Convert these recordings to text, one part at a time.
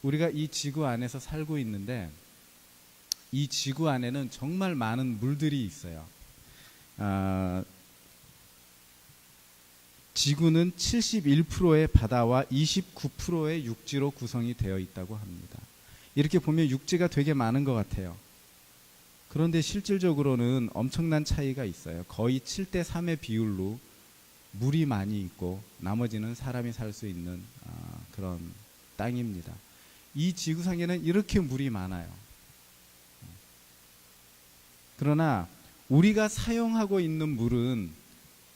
우리가 이 지구 안에서 살고 있는데 이 지구 안에는 정말 많은 물들이 있어요. 지구는 71%의 바다와 29%의 육지로 구성이 되어 있다고 합니다. 이렇게 보면 육지가 되게 많은 것 같아요. 그런데 실질적으로는 엄청난 차이가 있어요. 거의 7대 3의 비율로 물이 많이 있고 나머지는 사람이 살 수 있는 그런 땅입니다. 이 지구상에는 이렇게 물이 많아요. 그러나 우리가 사용하고 있는 물은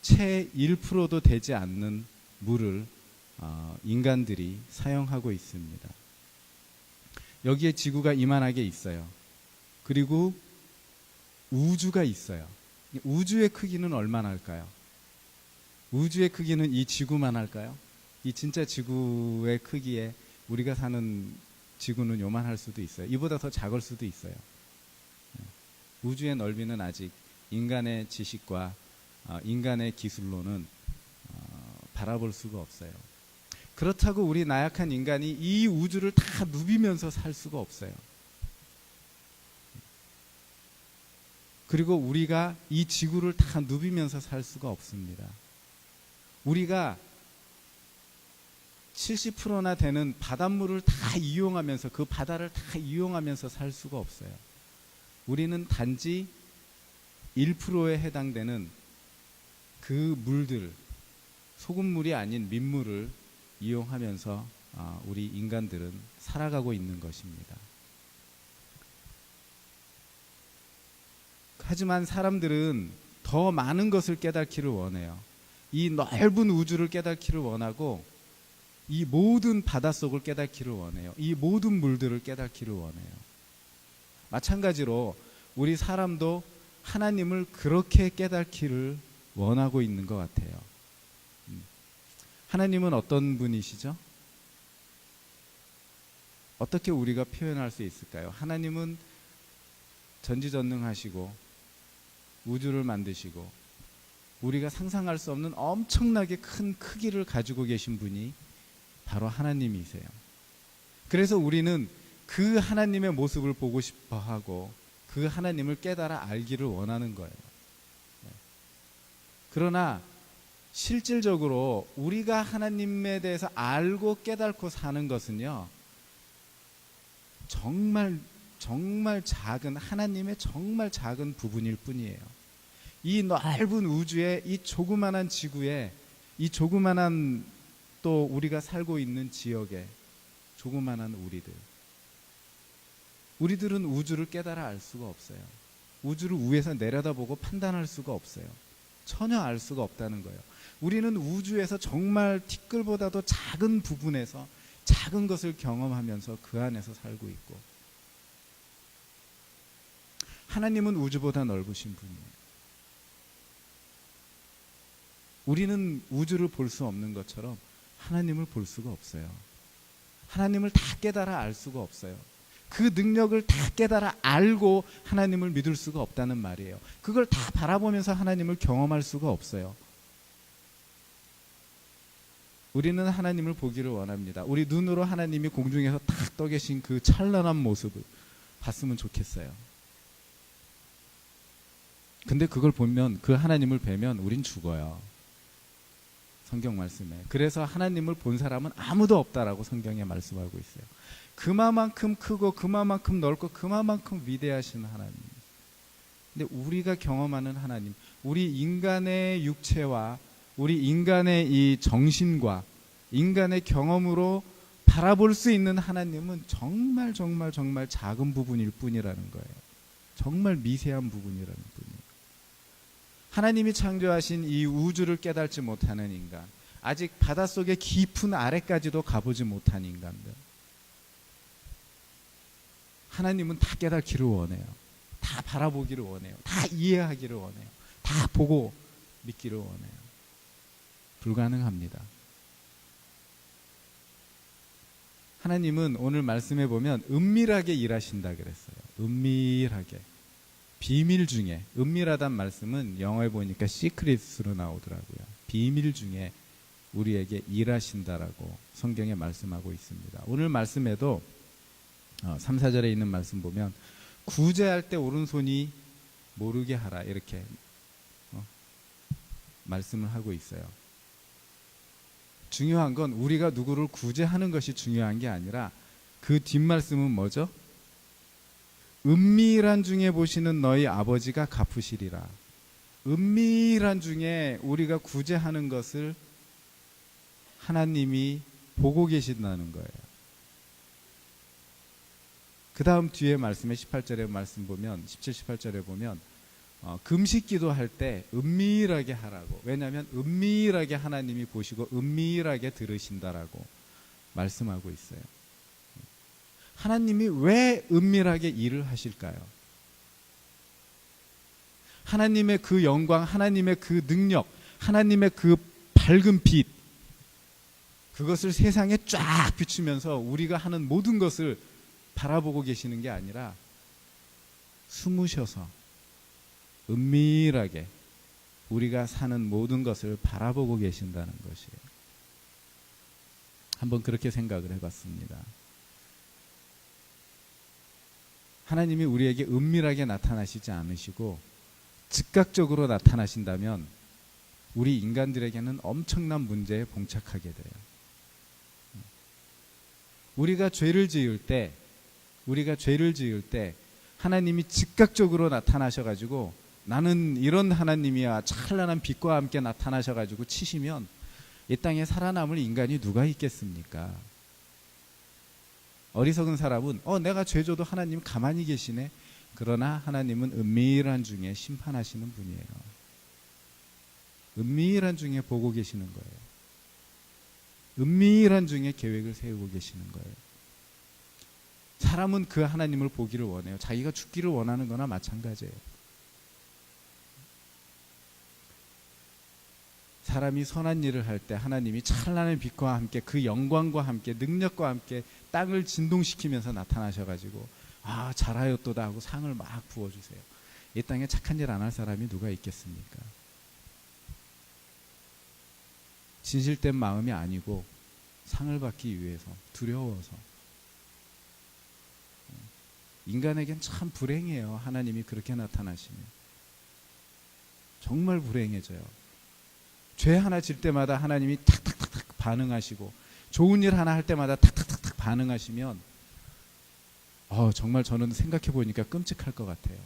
채 1%도 되지 않는 물을 인간들이 사용하고 있습니다. 여기에 지구가 이만하게 있어요. 그리고 우주가 있어요. 우주의 크기는 얼마나 할까요? 우주의 크기는 이 지구만 할까요? 이 진짜 지구의 크기에 우리가 사는 지구는 요만할 수도 있어요. 이보다 더 작을 수도 있어요. 우주의 넓이는 아직 인간의 지식과 인간의 기술로는 바라볼 수가 없어요. 그렇다고 우리 나약한 인간이 이 우주를 다 누비면서 살 수가 없어요. 그리고 우리가 이 지구를 다 누비면서 살 수가 없습니다. 우리가 70%나 되는 바닷물을 다 이용하면서 그 바다를 다 이용하면서 살 수가 없어요. 우리는 단지 1%에 해당되는 그 물들, 소금물이 아닌 민물을 이용하면서 우리 인간들은 살아가고 있는 것입니다. 하지만 사람들은 더 많은 것을 깨닫기를 원해요. 이 넓은 우주를 깨닫기를 원하고 이 모든 바닷속을 깨닫기를 원해요. 이 모든 물들을 깨닫기를 원해요. 마찬가지로 우리 사람도 하나님을 그렇게 깨닫기를 원하고 있는 것 같아요. 하나님은 어떤 분이시죠? 어떻게 우리가 표현할 수 있을까요? 하나님은 전지전능하시고 우주를 만드시고 우리가 상상할 수 없는 엄청나게 큰 크기를 가지고 계신 분이 바로 하나님이세요. 그래서 우리는 그 하나님의 모습을 보고 싶어 하고 그 하나님을 깨달아 알기를 원하는 거예요. 그러나 실질적으로 우리가 하나님에 대해서 알고 깨닫고 사는 것은요, 정말 작은, 하나님의 정말 작은 부분일 뿐이에요. 이 넓은 우주에, 이 조그만한 지구에, 이 조그만한 또 우리가 살고 있는 지역에 조그만한 우리들은 우주를 깨달아 알 수가 없어요. 우주를 위에서 내려다보고 판단할 수가 없어요. 전혀 알 수가 없다는 거예요. 우리는 우주에서 정말 티끌보다도 작은 부분에서 작은 것을 경험하면서 그 안에서 살고 있고, 하나님은 우주보다 넓으신 분이에요. 우리는 우주를 볼 수 없는 것처럼 하나님을 볼 수가 없어요. 하나님을 다 깨달아 알 수가 없어요. 그 능력을 다 깨달아 알고 하나님을 믿을 수가 없다는 말이에요. 그걸 다 바라보면서 하나님을 경험할 수가 없어요. 우리는 하나님을 보기를 원합니다. 우리 눈으로 하나님이 공중에서 딱 떠 계신 그 찬란한 모습을 봤으면 좋겠어요. 근데 그걸 보면, 그 하나님을 뵈면 우린 죽어요. 성경 말씀에. 그래서 하나님을 본 사람은 아무도 없다라고 성경에 말씀하고 있어요. 그만큼 크고 그만큼 넓고 그만큼 위대하신 하나님. 근데 우리가 경험하는 하나님, 우리 인간의 육체와 우리 인간의 이 정신과 인간의 경험으로 바라볼 수 있는 하나님은 정말 작은 부분일 뿐이라는 거예요. 정말 미세한 부분이라는 뿐이에요. 하나님이 창조하신 이 우주를 깨닫지 못하는 인간, 아직 바닷속의 깊은 아래까지도 가보지 못한 인간들, 하나님은 다 깨닫기를 원해요. 다 바라보기를 원해요. 다 이해하기를 원해요. 다 보고 믿기를 원해요. 불가능합니다. 하나님은 오늘 말씀해 보면 은밀하게 일하신다 그랬어요. 은밀하게. 비밀 중에, 은밀하단 말씀은 영어에 보니까 시크릿으로 나오더라고요. 비밀 중에 우리에게 일하신다라고 성경에 말씀하고 있습니다. 오늘 말씀에도 3, 4절에 있는 말씀 보면 구제할 때 오른손이 모르게 하라 이렇게 말씀을 하고 있어요. 중요한 건 우리가 누구를 구제하는 것이 중요한 게 아니라 그 뒷말씀은 뭐죠? 은밀한 중에 보시는 너희 아버지가 갚으시리라. 은밀한 중에 우리가 구제하는 것을 하나님이 보고 계신다는 거예요. 그 다음 뒤에 말씀에 18절에 말씀 보면 17, 18절에 보면 금식 기도할 때 은밀하게 하라고. 왜냐하면 은밀하게 하나님이 보시고 은밀하게 들으신다라고 말씀하고 있어요. 하나님이 왜 은밀하게 일을 하실까요? 하나님의 그 영광, 하나님의 그 능력, 하나님의 그 밝은 빛, 그것을 세상에 쫙 비추면서 우리가 하는 모든 것을 바라보고 계시는 게 아니라 숨으셔서 은밀하게 우리가 사는 모든 것을 바라보고 계신다는 것이에요. 한번 그렇게 생각을 해봤습니다. 하나님이 우리에게 은밀하게 나타나시지 않으시고 즉각적으로 나타나신다면 우리 인간들에게는 엄청난 문제에 봉착하게 돼요. 우리가 죄를 지을 때 하나님이 즉각적으로 나타나셔가지고 나는 이런 하나님이야 찬란한 빛과 함께 나타나셔가지고 치시면 이 땅에 살아남을 인간이 누가 있겠습니까? 어리석은 사람은 내가 죄 줘도 하나님 가만히 계시네. 그러나 하나님은 은밀한 중에 심판하시는 분이에요. 은밀한 중에 보고 계시는 거예요. 은밀한 중에 계획을 세우고 계시는 거예요. 사람은 그 하나님을 보기를 원해요. 자기가 죽기를 원하는 거나 마찬가지예요. 사람이 선한 일을 할 때 하나님이 찬란한 빛과 함께 그 영광과 함께 능력과 함께 땅을 진동시키면서 나타나셔가지고 잘하였도다 하고 상을 막 부어주세요. 이 땅에 착한 일 안 할 사람이 누가 있겠습니까? 진실된 마음이 아니고 상을 받기 위해서 두려워서. 인간에겐 참 불행해요. 하나님이 그렇게 나타나시면 정말 불행해져요. 죄 하나 질 때마다 하나님이 탁탁탁탁 반응하시고 좋은 일 하나 할 때마다 탁탁탁탁 반응하시면 정말 저는 생각해 보니까 끔찍할 것 같아요.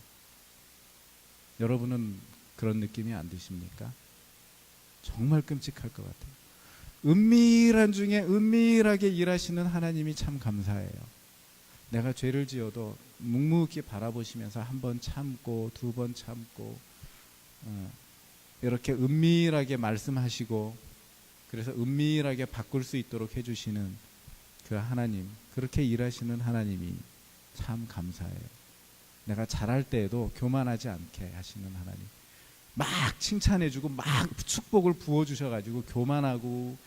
여러분은 그런 느낌이 안 드십니까? 정말 끔찍할 것 같아요. 은밀한 중에 은밀하게 일하시는 하나님이 참 감사해요. 내가 죄를 지어도 묵묵히 바라보시면서 한 번 참고 두 번 참고 이렇게 은밀하게 말씀하시고 그래서 은밀하게 바꿀 수 있도록 해주시는 그 하나님, 그렇게 일하시는 하나님이 참 감사해요. 내가 잘할 때에도 교만하지 않게 하시는 하나님, 막 칭찬해주고 막 축복을 부어주셔가지고 교만하고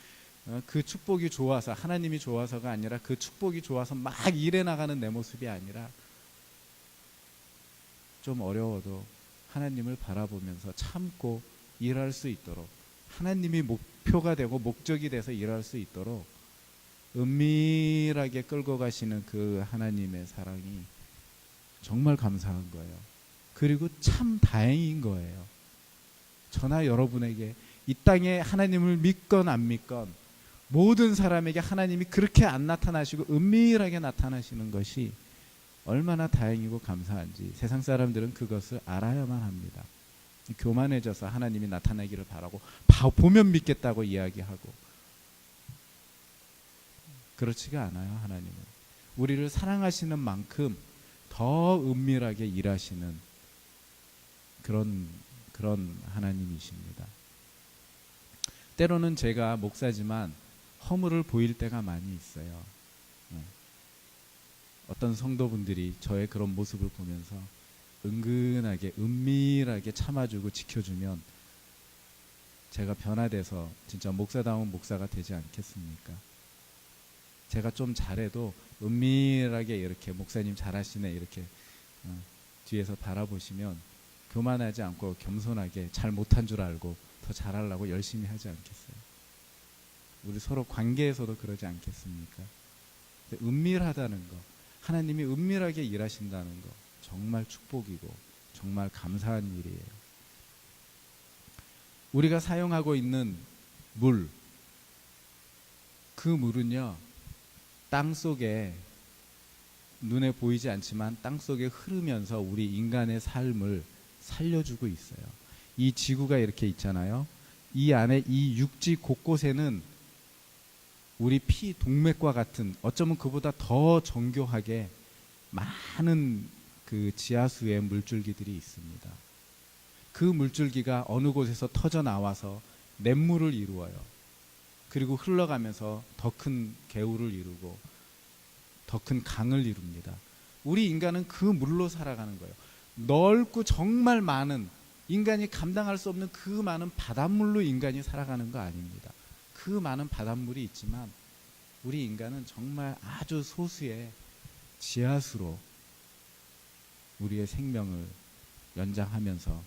그 축복이 좋아서, 하나님이 좋아서가 아니라 그 축복이 좋아서 막 일해 나가는 내 모습이 아니라 좀 어려워도 하나님을 바라보면서 참고 일할 수 있도록, 하나님이 목표가 되고 목적이 돼서 일할 수 있도록 은밀하게 끌고 가시는 그 하나님의 사랑이 정말 감사한 거예요. 그리고 참 다행인 거예요. 저나 여러분에게 이 땅에 하나님을 믿건 안 믿건 모든 사람에게 하나님이 그렇게 안 나타나시고 은밀하게 나타나시는 것이 얼마나 다행이고 감사한지 세상 사람들은 그것을 알아야만 합니다. 교만해져서 하나님이 나타나기를 바라고 보면 믿겠다고 이야기하고, 그렇지가 않아요. 하나님은 우리를 사랑하시는 만큼 더 은밀하게 일하시는 그런 하나님이십니다. 때로는 제가 목사지만 허물을 보일 때가 많이 있어요. 어떤 성도분들이 저의 그런 모습을 보면서 은근하게 은밀하게 참아주고 지켜주면 제가 변화돼서 진짜 목사다운 목사가 되지 않겠습니까? 제가 좀 잘해도 은밀하게 이렇게 목사님 잘하시네 이렇게 뒤에서 바라보시면 교만하지 않고 겸손하게 잘 못한 줄 알고 더 잘하려고 열심히 하지 않겠어요? 우리 서로 관계에서도 그러지 않겠습니까? 은밀하다는 거, 하나님이 은밀하게 일하신다는 거 정말 축복이고 정말 감사한 일이에요. 우리가 사용하고 있는 물, 그 물은요, 땅 속에 눈에 보이지 않지만 땅 속에 흐르면서 우리 인간의 삶을 살려주고 있어요. 이 지구가 이렇게 있잖아요. 이 안에 이 육지 곳곳에는 우리 피 동맥과 같은, 어쩌면 그보다 더 정교하게 많은 그 지하수의 물줄기들이 있습니다. 그 물줄기가 어느 곳에서 터져 나와서 냇물을 이루어요. 그리고 흘러가면서 더 큰 개울을 이루고 더 큰 강을 이룹니다. 우리 인간은 그 물로 살아가는 거예요. 넓고 정말 많은, 인간이 감당할 수 없는 그 많은 바닷물로 인간이 살아가는 거 아닙니다. 그 많은 바닷물이 있지만 우리 인간은 정말 아주 소수의 지하수로 우리의 생명을 연장하면서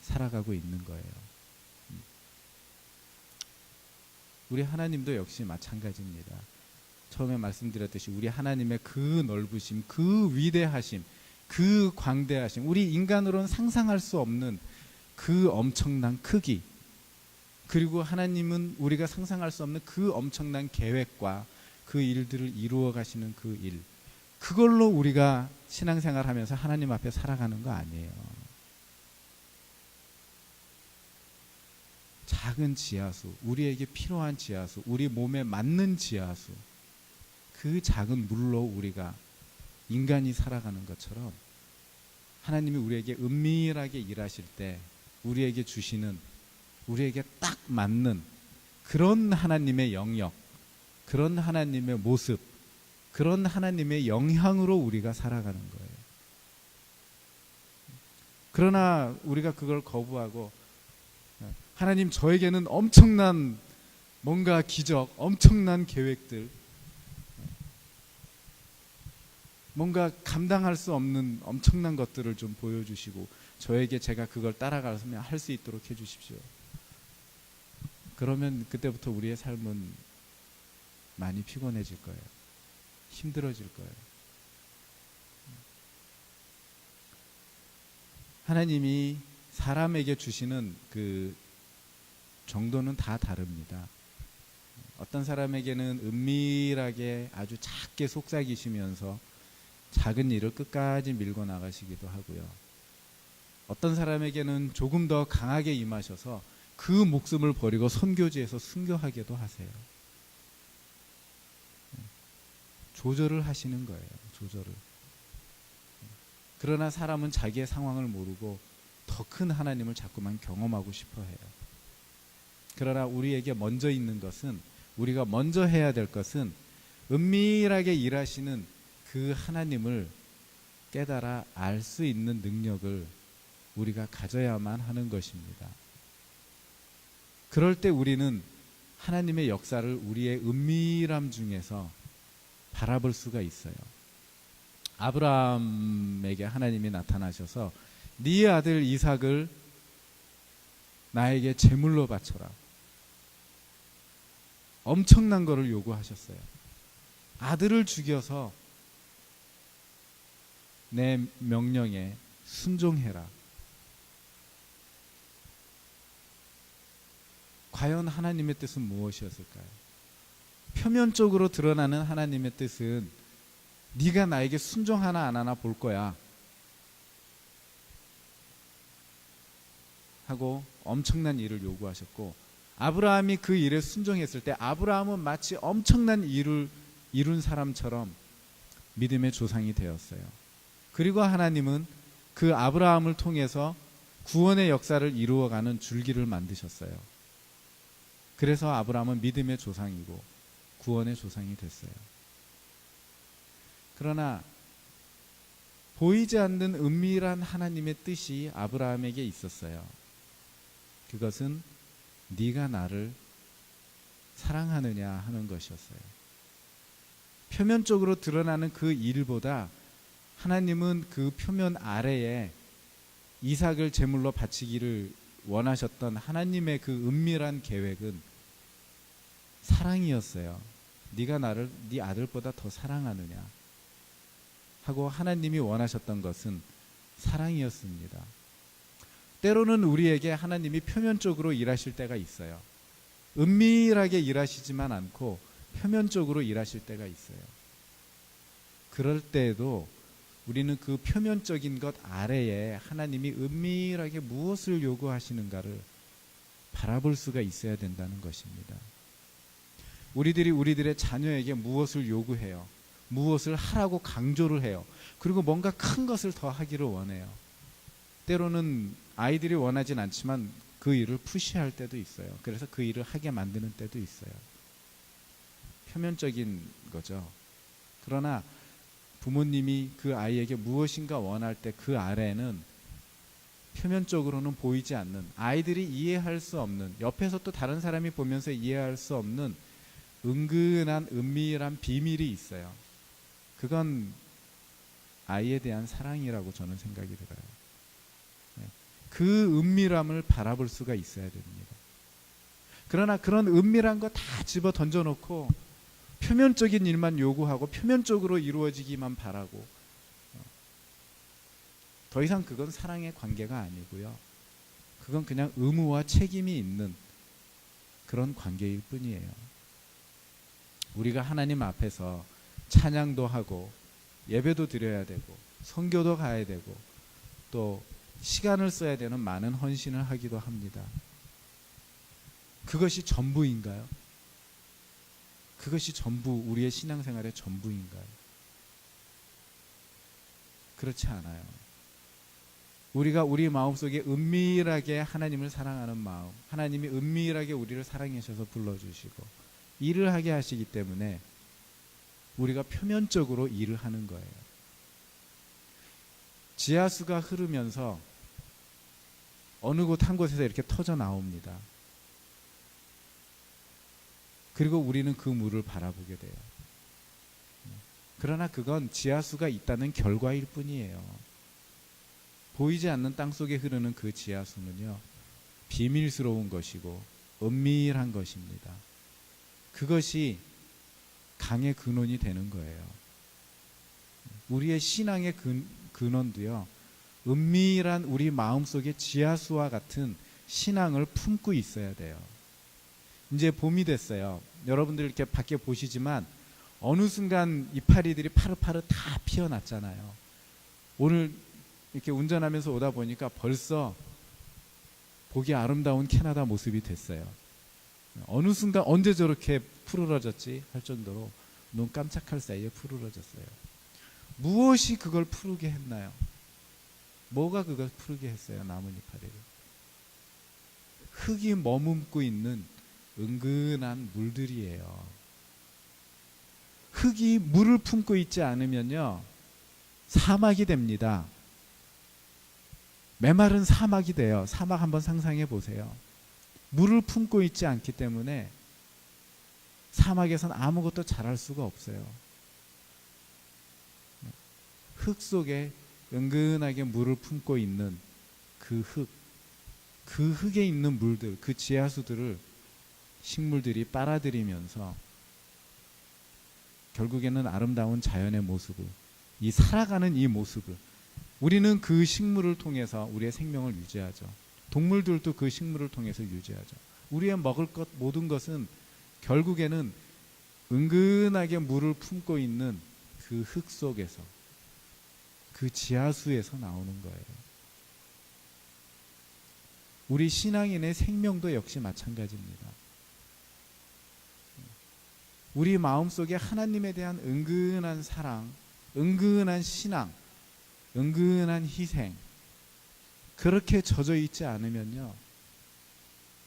살아가고 있는 거예요. 우리 하나님도 역시 마찬가지입니다. 처음에 말씀드렸듯이 우리 하나님의 그 넓으심, 그 위대하심, 그 광대하심, 우리 인간으로는 상상할 수 없는 그 엄청난 크기, 그리고 하나님은 우리가 상상할 수 없는 그 엄청난 계획과 그 일들을 이루어 가시는 그 일, 그걸로 우리가 신앙생활 하면서 하나님 앞에 살아가는 거 아니에요. 작은 지하수, 우리에게 필요한 지하수, 우리 몸에 맞는 지하수, 그 작은 물로 우리가 인간이 살아가는 것처럼 하나님이 우리에게 은밀하게 일하실 때 우리에게 주시는, 우리에게 딱 맞는 그런 하나님의 영역, 그런 하나님의 모습, 그런 하나님의 영향으로 우리가 살아가는 거예요. 그러나 우리가 그걸 거부하고 하나님, 저에게는 엄청난 뭔가 기적, 엄청난 계획들, 뭔가 감당할 수 없는 엄청난 것들을 좀 보여주시고 저에게 제가 그걸 따라가서 할 수 있도록 해주십시오. 그러면 그때부터 우리의 삶은 많이 피곤해질 거예요. 힘들어질 거예요. 하나님이 사람에게 주시는 그 정도는 다 다릅니다. 어떤 사람에게는 은밀하게 아주 작게 속삭이시면서 작은 일을 끝까지 밀고 나가시기도 하고요. 어떤 사람에게는 조금 더 강하게 임하셔서 그 목숨을 버리고 선교지에서 순교하게도 하세요. 조절을 하시는 거예요. 조절을. 그러나 사람은 자기의 상황을 모르고 더 큰 하나님을 자꾸만 경험하고 싶어 해요. 그러나 우리에게 먼저 있는 것은, 우리가 먼저 해야 될 것은 은밀하게 일하시는 그 하나님을 깨달아 알 수 있는 능력을 우리가 가져야만 하는 것입니다. 그럴 때 우리는 하나님의 역사를 우리의 은밀함 중에서 바라볼 수가 있어요. 아브라함에게 하나님이 나타나셔서 네 아들 이삭을 나에게 제물로 바쳐라. 엄청난 거를 요구하셨어요. 아들을 죽여서 내 명령에 순종해라. 과연 하나님의 뜻은 무엇이었을까요? 표면적으로 드러나는 하나님의 뜻은 네가 나에게 순종하나 안 하나 볼 거야 하고 엄청난 일을 요구하셨고, 아브라함이 그 일에 순종했을 때 아브라함은 마치 엄청난 일을 이룬 사람처럼 믿음의 조상이 되었어요. 그리고 하나님은 그 아브라함을 통해서 구원의 역사를 이루어가는 줄기를 만드셨어요. 그래서 아브라함은 믿음의 조상이고 구원의 조상이 됐어요. 그러나 보이지 않는 은밀한 하나님의 뜻이 아브라함에게 있었어요. 그것은 네가 나를 사랑하느냐 하는 것이었어요. 표면적으로 드러나는 그 일보다 하나님은 그 표면 아래에 이삭을 제물로 바치기를 원하셨던 하나님의 그 은밀한 계획은 사랑이었어요. 네가 나를 네 아들보다 더 사랑하느냐. 하고 하나님이 원하셨던 것은 사랑이었습니다. 때로는 우리에게 하나님이 표면적으로 일하실 때가 있어요. 은밀하게 일하시지만 않고 표면적으로 일하실 때가 있어요. 그럴 때에도 우리는 그 표면적인 것 아래에 하나님이 은밀하게 무엇을 요구하시는가를 바라볼 수가 있어야 된다는 것입니다. 우리들이 우리들의 자녀에게 무엇을 요구해요? 무엇을 하라고 강조를 해요. 그리고 뭔가 큰 것을 더 하기를 원해요. 때로는 아이들이 원하진 않지만 그 일을 푸시할 때도 있어요. 그래서 그 일을 하게 만드는 때도 있어요. 표면적인 거죠. 그러나 부모님이 그 아이에게 무엇인가 원할 때 그 아래에는 표면적으로는 보이지 않는, 아이들이 이해할 수 없는, 옆에서 또 다른 사람이 보면서 이해할 수 없는 은근한 은밀한 비밀이 있어요. 그건 아이에 대한 사랑이라고 저는 생각이 들어요. 그 은밀함을 바라볼 수가 있어야 됩니다. 그러나 그런 은밀한 거 다 집어 던져놓고 표면적인 일만 요구하고 표면적으로 이루어지기만 바라고, 더 이상 그건 사랑의 관계가 아니고요. 그건 그냥 의무와 책임이 있는 그런 관계일 뿐이에요. 우리가 하나님 앞에서 찬양도 하고 예배도 드려야 되고 선교도 가야 되고 또 시간을 써야 되는 많은 헌신을 하기도 합니다. 그것이 전부인가요? 그것이 전부 우리의 신앙생활의 전부인가요? 그렇지 않아요. 우리가 우리 마음속에 은밀하게 하나님을 사랑하는 마음, 하나님이 은밀하게 우리를 사랑해 주셔서 불러주시고 일을 하게 하시기 때문에 우리가 표면적으로 일을 하는 거예요. 지하수가 흐르면서 어느 곳 한 곳에서 이렇게 터져 나옵니다. 그리고 우리는 그 물을 바라보게 돼요. 그러나 그건 지하수가 있다는 결과일 뿐이에요. 보이지 않는 땅 속에 흐르는 그 지하수는요, 비밀스러운 것이고 은밀한 것입니다. 그것이 강의 근원이 되는 거예요. 우리의 신앙의 근원도요, 은밀한 우리 마음속의 지하수와 같은 신앙을 품고 있어야 돼요. 이제 봄이 됐어요. 여러분들 이렇게 밖에 보시지만 어느 순간 이파리들이 파릇파릇 다 피어났잖아요. 오늘 이렇게 운전하면서 오다 보니까 벌써 보기 아름다운 캐나다 모습이 됐어요. 어느 순간 언제 저렇게 푸르러졌지 할 정도로 눈 깜짝할 사이에 푸르러졌어요. 무엇이 그걸 푸르게 했나요? 뭐가 그걸 푸르게 했어요? 나뭇이파리를. 흙이 머금고 있는 은근한 물들이에요. 흙이 물을 품고 있지 않으면요, 사막이 됩니다. 메마른 사막이 돼요. 사막 한번 상상해 보세요. 물을 품고 있지 않기 때문에 사막에선 아무것도 자랄 수가 없어요. 흙 속에 은근하게 물을 품고 있는 그 흙, 그 흙에 있는 물들, 그 지하수들을 식물들이 빨아들이면서 결국에는 아름다운 자연의 모습을, 이 살아가는 이 모습을, 우리는 그 식물을 통해서 우리의 생명을 유지하죠. 동물들도 그 식물을 통해서 유지하죠. 우리의 먹을 것 모든 것은 결국에는 은근하게 물을 품고 있는 그 흙 속에서, 그 지하수에서 나오는 거예요. 우리 신앙인의 생명도 역시 마찬가지입니다. 우리 마음속에 하나님에 대한 은근한 사랑, 은근한 신앙, 은근한 희생, 그렇게 젖어 있지 않으면요,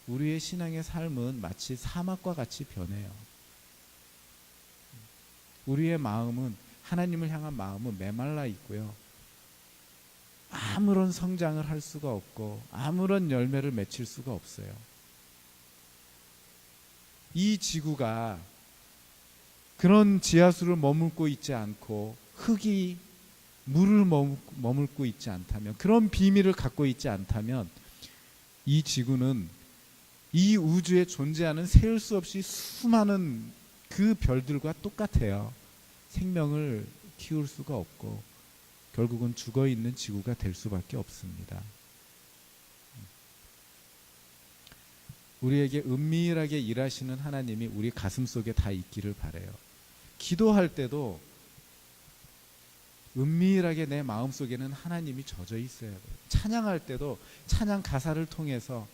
우리의 신앙의 삶은 마치 사막과 같이 변해요. 우리의 마음은, 하나님을 향한 마음은 메말라 있고요, 아무런 성장을 할 수가 없고 아무런 열매를 맺힐 수가 없어요. 이 지구가 그런 지하수를 머물고 있지 않고 흙이 물을 머물고 있지 않다면, 그런 비밀을 갖고 있지 않다면 이 지구는 이 우주에 존재하는 세울 수 없이 수많은 그 별들과 똑같아요. 생명을 키울 수가 없고 결국은 죽어있는 지구가 될 수밖에 없습니다. 우리에게 은밀하게 일하시는 하나님이 우리 가슴속에 다 있기를 바라요. 기도할 때도 은밀하게 내 마음속에는 하나님이 젖어 있어야 돼요. 찬양할 때도 찬양 가사를 통해서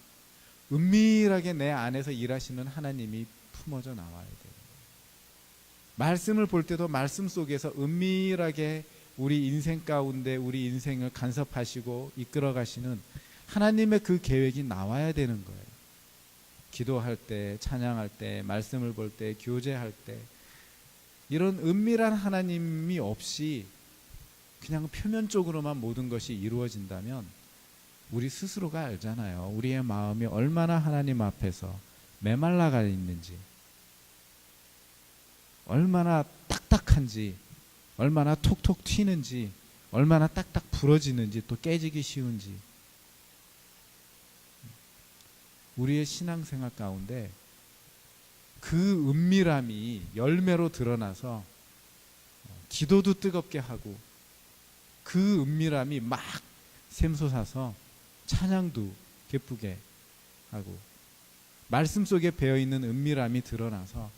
은밀하게 내 안에서 일하시는 하나님이 품어져 나와야 돼요. 말씀을 볼 때도 말씀 속에서 은밀하게 우리 인생 가운데 우리 인생을 간섭하시고 이끌어 가시는 하나님의 그 계획이 나와야 되는 거예요. 기도할 때, 찬양할 때, 말씀을 볼 때, 교제할 때 이런 은밀한 하나님이 없이 그냥 표면적으로만 모든 것이 이루어진다면 우리 스스로가 알잖아요. 우리의 마음이 얼마나 하나님 앞에서 메말라가 있는지, 얼마나 딱딱한지, 얼마나 톡톡 튀는지, 얼마나 딱딱 부러지는지, 또 깨지기 쉬운지. 우리의 신앙생활 가운데 그 은밀함이 열매로 드러나서 기도도 뜨겁게 하고 그 은밀함이 막 샘솟아서 찬양도 기쁘게 하고 말씀 속에 배어있는 은밀함이 드러나서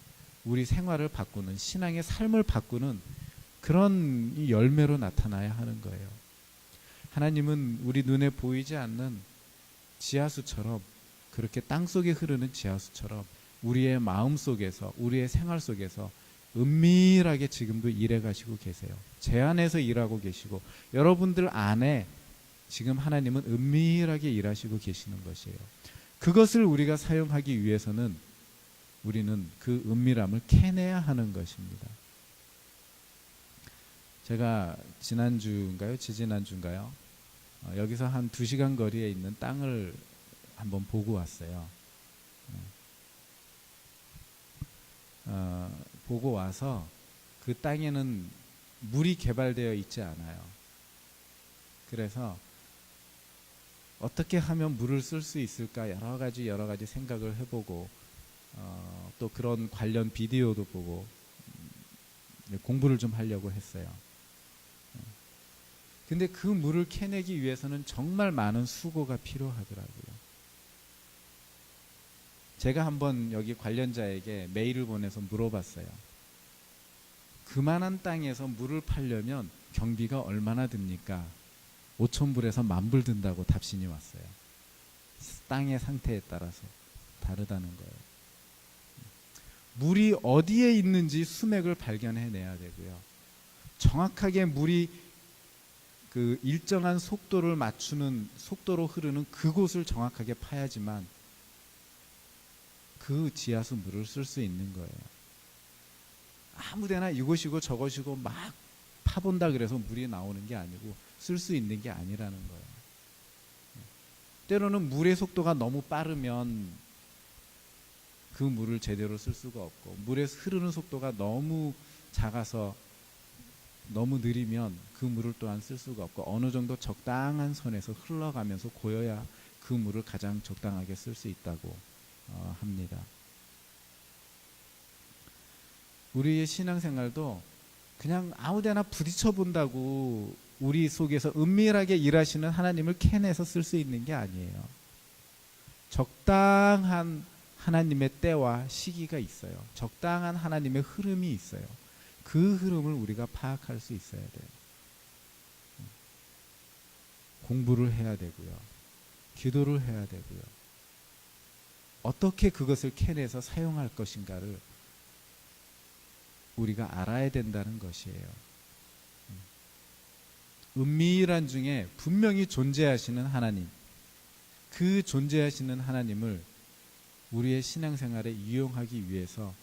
우리 생활을 바꾸는 신앙의 삶을 바꾸는 그런 열매로 나타나야 하는 거예요. 하나님은 우리 눈에 보이지 않는 지하수처럼 그렇게 땅속에 흐르는 지하수처럼 우리의 마음 속에서 우리의 생활 속에서 은밀하게 지금도 일해 가시고 계세요. 제 안에서 일하고 계시고 여러분들 안에 지금 하나님은 은밀하게 일하시고 계시는 것이에요. 그것을 우리가 사용하기 위해서는 우리는 그 은밀함을 캐내야 하는 것입니다. 제가 지난주인가요? 지지난주인가요? 여기서 한 2시간 거리에 있는 땅을 한번 보고 왔어요. 보고 와서 그 땅에는 물이 개발되어 있지 않아요. 그래서 어떻게 하면 물을 쓸 수 있을까 여러 가지 생각을 해보고 또 그런 관련 비디오도 보고 공부를 좀 하려고 했어요. 근데 그 물을 캐내기 위해서는 정말 많은 수고가 필요하더라고요. 제가 한번 여기 관련자에게 메일을 보내서 물어봤어요. 그만한 땅에서 물을 팔려면 경비가 얼마나 듭니까? 5,000불에서 10,000불 든다고 답신이 왔어요. 땅의 상태에 따라서 다르다는 거예요. 물이 어디에 있는지 수맥을 발견해내야 되고요. 정확하게 물이 그 일정한 속도를 맞추는 속도로 흐르는 그곳을 정확하게 파야지만 그 지하수 물을 쓸 수 있는 거예요. 아무데나 이곳이고 저곳이고 막 파본다 그래서 물이 나오는 게 아니고 쓸 수 있는 게 아니라는 거예요. 때로는 물의 속도가 너무 빠르면 그 물을 제대로 쓸 수가 없고 물의 흐르는 속도가 너무 작아서 너무 느리면 그 물을 또한 쓸 수가 없고 어느 정도 적당한 선에서 흘러가면서 고여야 그 물을 가장 적당하게 쓸 수 있다고 합니다. 우리의 신앙생활도 그냥 아무데나 부딪혀 본다고 우리 속에서 은밀하게 일하시는 하나님을 캐내서 쓸 수 있는 게 아니에요. 적당한 하나님의 때와 시기가 있어요. 적당한 하나님의 흐름이 있어요. 그 흐름을 우리가 파악할 수 있어야 돼요. 공부를 해야 되고요. 기도를 해야 되고요. 어떻게 그것을 캐내서 사용할 것인가를 우리가 알아야 된다는 것이에요. 은밀한 중에 분명히 존재하시는 하나님, 그 존재하시는 하나님을 우리의 신앙생활에 이용하기 위해서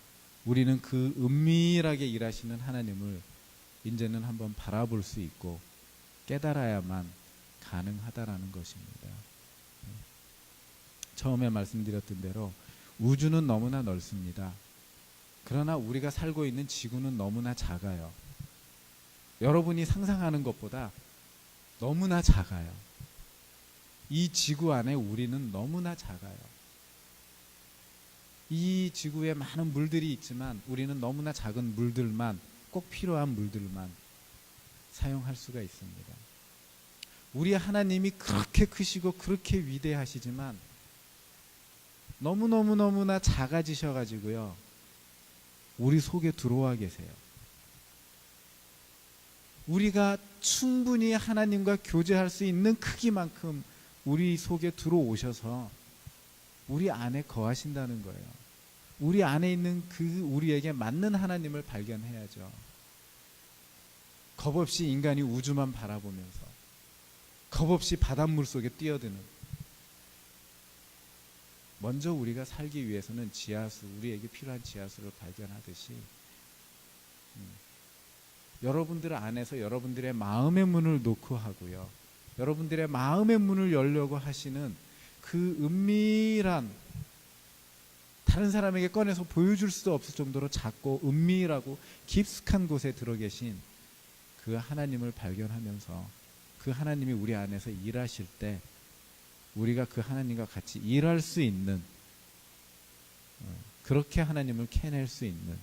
우리는 그 은밀하게 일하시는 하나님을 이제는 한번 바라볼 수 있고 깨달아야만 가능하다라는 것입니다. 처음에 말씀드렸던 대로 우주는 너무나 넓습니다. 그러나 우리가 살고 있는 지구는 너무나 작아요. 여러분이 상상하는 것보다 너무나 작아요. 이 지구 안에 우리는 너무나 작아요. 이 지구에 많은 물들이 있지만 우리는 너무나 작은 물들만, 꼭 필요한 물들만 사용할 수가 있습니다. 우리 하나님이 그렇게 크시고 그렇게 위대하시지만 너무너무너무나 작아지셔가지고요, 우리 속에 들어와 계세요. 우리가 충분히 하나님과 교제할 수 있는 크기만큼 우리 속에 들어오셔서 우리 안에 거하신다는 거예요. 우리 안에 있는 그 우리에게 맞는 하나님을 발견해야죠. 겁없이 인간이 우주만 바라보면서 겁없이 바닷물 속에 뛰어드는, 먼저 우리가 살기 위해서는 지하수, 우리에게 필요한 지하수를 발견하듯이 여러분들 안에서 여러분들의 마음의 문을 놓고 하고요, 여러분들의 마음의 문을 열려고 하시는 그 은밀한, 다른 사람에게 꺼내서 보여줄 수도 없을 정도로 작고 은밀하고 깊숙한 곳에 들어 계신 그 하나님을 발견하면서 그 하나님이 우리 안에서 일하실 때 우리가 그 하나님과 같이 일할 수 있는, 그렇게 하나님을 캐낼 수 있는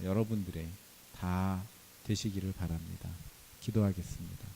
여러분들의 다 되시기를 바랍니다. 기도하겠습니다.